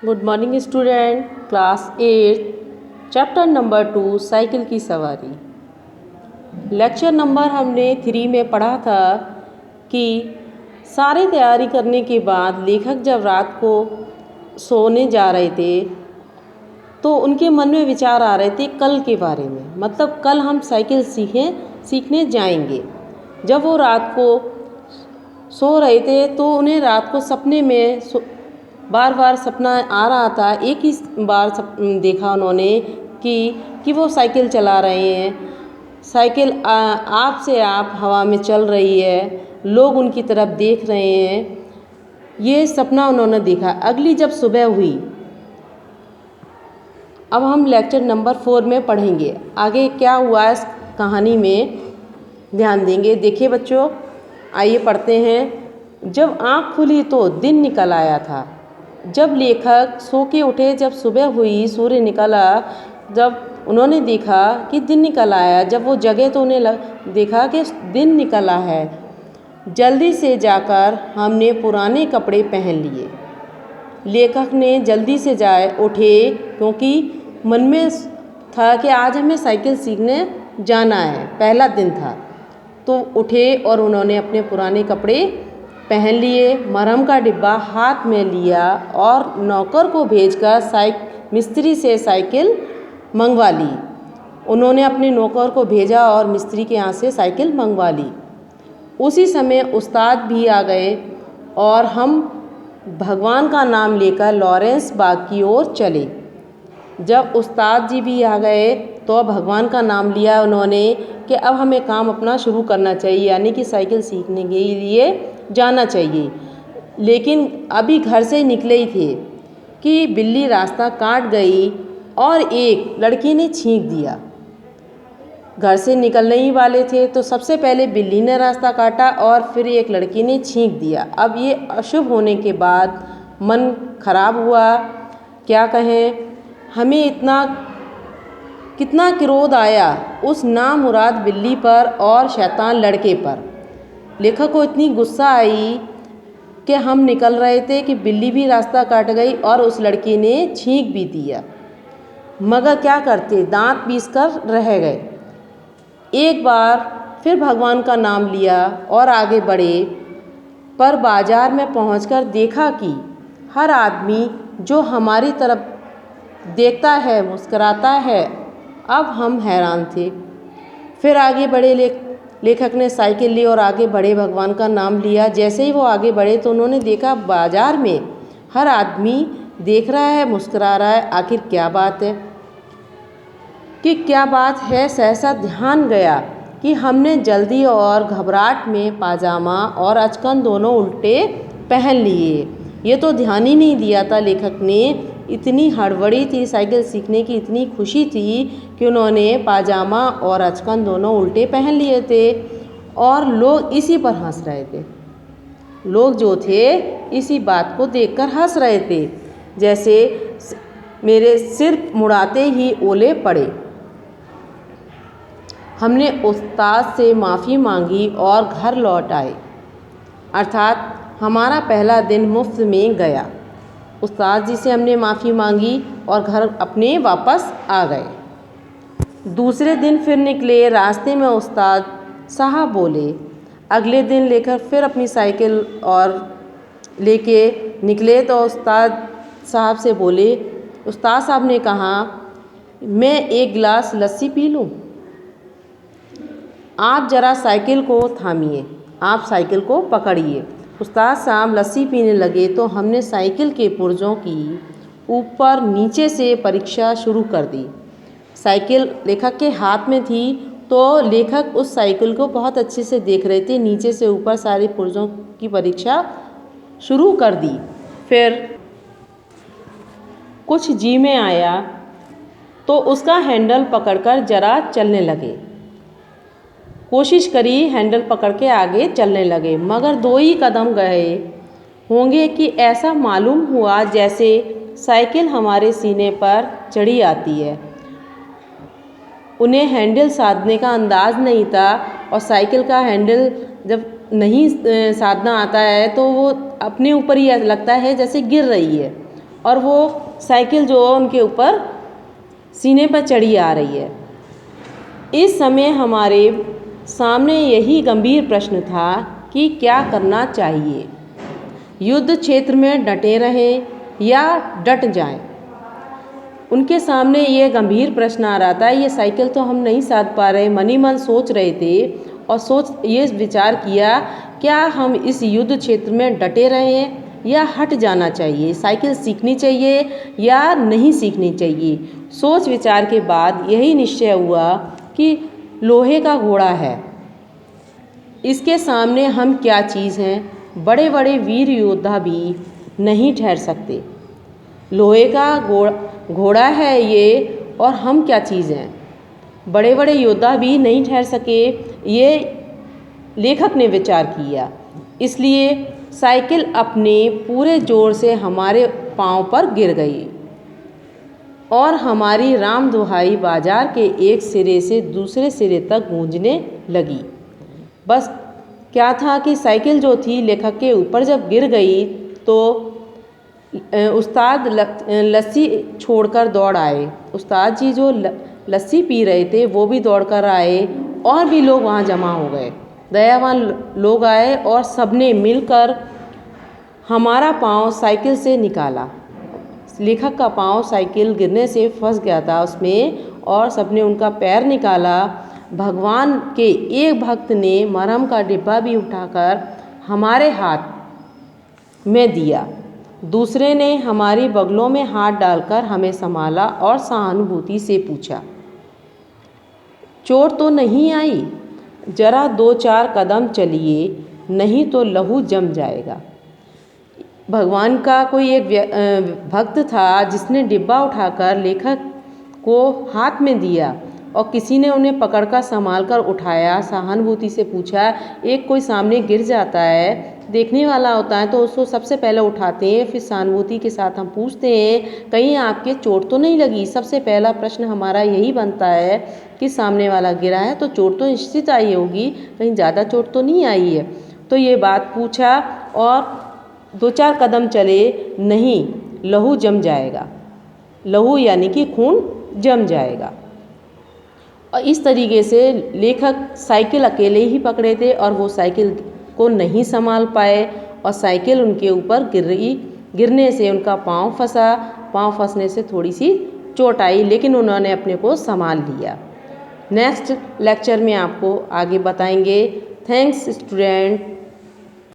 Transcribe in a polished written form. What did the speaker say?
Good morning student. Class 8 chapter number 2 cycle की सवारी। Lecture number हमने 3 में पढ़ा था कि सारी तैयारी करने के बाद लेखक जब रात को सोने जा रहे थे तो उनके मन में विचार आ रहे थे कल के बारे में, मतलब कल हम साइकिल सीखने जाएंगे। जब वो रात को सो रहे थे तो उन्हें रात को सपने में बार बार सपना आ रहा था। एक ही बार देखा उन्होंने कि वो साइकिल चला रहे हैं, साइकिल आप से आप हवा में चल रही है, लोग उनकी तरफ देख रहे हैं। ये सपना उन्होंने देखा। अगली जब सुबह हुई, अब हम लेक्चर नंबर 4 में पढ़ेंगे आगे क्या हुआ इस कहानी में, ध्यान देंगे। देखिए बच्चों, आइए पढ़ते हैं। जब आँख खुली तो दिन निकल आया था। जब लेखक सो के उठे, जब सुबह हुई, सूर्य निकला, जब उन्होंने देखा कि दिन निकल आया, जब वो जगे तो उन्हें देखा कि दिन निकला है। जल्दी से जाकर हमने पुराने कपड़े पहन लिए। लेखक ने जल्दी से उठे क्योंकि मन में था कि आज हमें साइकिल सीखने जाना है, पहला दिन था। तो उठे और उन्होंने अपने पुराने कपड़े पहन लिए, मरहम का डिब्बा हाथ में लिया और नौकर को भेजकर मिस्त्री से साइकिल मंगवा ली। उन्होंने अपने नौकर को भेजा और मिस्त्री के यहाँ से साइकिल मंगवा ली। उसी समय उस्ताद भी आ गए और हम भगवान का नाम लेकर लॉरेंस बाग की ओर चले। जब उस्ताद जी भी आ गए तो भगवान का नाम लिया उन्होंने कि अब हमें काम अपना शुरू करना चाहिए, यानी कि साइकिल सीखने के लिए जाना चाहिए। लेकिन अभी घर से निकले ही थे कि बिल्ली रास्ता काट गई और एक लड़की ने छींक दिया। घर से निकलने ही वाले थे तो सबसे पहले बिल्ली ने रास्ता काटा और फिर एक लड़की ने छींक दिया। अब ये अशुभ होने के बाद मन खराब हुआ, क्या कहें। हमें कितना क्रोध आया उस नामुराद बिल्ली पर और शैतान लड़के पर। लेखक को इतनी गुस्सा आई कि हम निकल रहे थे कि बिल्ली भी रास्ता काट गई और उस लड़की ने छींक भी दिया, मगर क्या करते, दांत पीस कर रह गए। एक बार फिर भगवान का नाम लिया और आगे बढ़े, पर बाजार में पहुंचकर देखा कि हर आदमी जो हमारी तरफ देखता है मुस्कुराता है। अब हम हैरान थे। फिर आगे बढ़े, लेखक ने साइकिल ली और आगे बढ़े, भगवान का नाम लिया। जैसे ही वो आगे बढ़े तो उन्होंने देखा बाजार में हर आदमी देख रहा है, मुस्कुरा रहा है। आखिर क्या बात है सहसा ध्यान गया कि हमने जल्दी और घबराहट में पाजामा और अचकन दोनों उल्टे पहन लिए। ये तो ध्यान ही नहीं दिया था लेखक ने। इतनी हड़बड़ी थी साइकिल सीखने की, इतनी खुशी थी कि उन्होंने पाजामा और अचकन दोनों उल्टे पहन लिए थे और लोग इसी पर हंस रहे थे। लोग जो थे इसी बात को देखकर हंस रहे थे। जैसे मेरे सिर मुड़ाते ही ओले पड़े। हमने उस्ताद से माफ़ी मांगी और घर लौट आए, अर्थात हमारा पहला दिन मुफ्त में गया। उस्ताद जी से हमने माफ़ी मांगी और घर अपने वापस आ गए। दूसरे दिन फिर निकले। रास्ते में उस्ताद साहब बोले। अगले दिन लेकर फिर अपनी साइकिल और लेके निकले तो उस्ताद साहब से बोले। उस्ताद साहब ने कहा, मैं एक गिलास लस्सी पी लूँ? आप ज़रा साइकिल को थामिए, आप साइकिल को पकड़िए। उस्ताद साहब लस्सी पीने लगे तो हमने साइकिल के पुर्जों की ऊपर नीचे से परीक्षा शुरू कर दी। साइकिल लेखक के हाथ में थी तो लेखक उस साइकिल को बहुत अच्छे से देख रहे थे। नीचे से ऊपर सारे पुर्जों की परीक्षा शुरू कर दी। फिर कुछ जी में आया तो उसका हैंडल पकड़कर जरा चलने लगे। कोशिश करी, हैंडल पकड़ के आगे चलने लगे, मगर 2 ही कदम गए होंगे कि ऐसा मालूम हुआ जैसे साइकिल हमारे सीने पर चढ़ी आती है। उन्हें हैंडल साधने का अंदाज़ नहीं था और साइकिल का हैंडल जब नहीं साधना आता है तो वो अपने ऊपर ही लगता है जैसे गिर रही है। और वो साइकिल जो उनके ऊपर सीने पर चढ़ी आ रही है। इस समय हमारे सामने यही गंभीर प्रश्न था कि क्या करना चाहिए, युद्ध क्षेत्र में डटे रहें या डट जाएं। उनके सामने ये गंभीर प्रश्न आ रहा था। ये साइकिल तो हम नहीं साध पा रहे, मन ही मन सोच रहे थे और ये विचार किया क्या हम इस युद्ध क्षेत्र में डटे रहें या हट जाना चाहिए, साइकिल सीखनी चाहिए या नहीं सीखनी चाहिए। सोच विचार के बाद यही निश्चय हुआ कि लोहे का घोड़ा है, इसके सामने हम क्या चीज़ हैं। बड़े बड़े वीर योद्धा भी नहीं ठहर सकते, लोहे का घोड़ा है ये, और हम क्या चीज़ हैं। बड़े बड़े योद्धा भी नहीं ठहर सके, ये लेखक ने विचार किया। इसलिए साइकिल अपने पूरे जोर से हमारे पांव पर गिर गई और हमारी राम दुहाई बाजार के एक सिरे से दूसरे सिरे तक गूंजने लगी। बस क्या था कि साइकिल जो थी लेखक के ऊपर जब गिर गई तो उस्ताद लस्सी छोड़कर दौड़ आए। उस्ताद जी जो लस्सी पी रहे थे वो भी दौड़कर आए और भी लोग वहाँ जमा हो गए। दयावान लोग आए और सबने मिलकर हमारा पाँव साइकिल से निकाला। लेखक का पाँव साइकिल गिरने से फंस गया था उसमें, और सबने उनका पैर निकाला। भगवान के एक भक्त ने मरहम का डिब्बा भी उठाकर हमारे हाथ में दिया, दूसरे ने हमारी बगलों में हाथ डालकर हमें संभाला और सहानुभूति से पूछा, चोट तो नहीं आई? जरा 2-4 कदम चलिए, नहीं तो लहू जम जाएगा। भगवान का कोई एक भक्त था जिसने डिब्बा उठाकर लेखक को हाथ में दिया और किसी ने उन्हें पकड़कर संभाल कर उठाया, सहानुभूति से पूछा। एक कोई सामने गिर जाता है, देखने वाला होता है तो उसको सबसे पहले उठाते हैं, फिर सहानुभूति के साथ हम पूछते हैं कहीं आपके चोट तो नहीं लगी। सबसे पहला प्रश्न हमारा यही बनता है कि सामने वाला गिरा है तो चोट तो निश्चित आई होगी, कहीं ज़्यादा चोट तो नहीं आई है। तो ये बात पूछा और 2-4 कदम चले, नहीं लहू जम जाएगा, लहू यानी कि खून जम जाएगा। और इस तरीके से लेखक साइकिल अकेले ही पकड़े थे और वो साइकिल को नहीं संभाल पाए और साइकिल उनके ऊपर गिरने से उनका पाँव फंसा। पाँव फंसने से थोड़ी सी चोट आई, लेकिन उन्होंने अपने को संभाल लिया। नेक्स्ट लेक्चर में आपको आगे बताएंगे। Thanks student.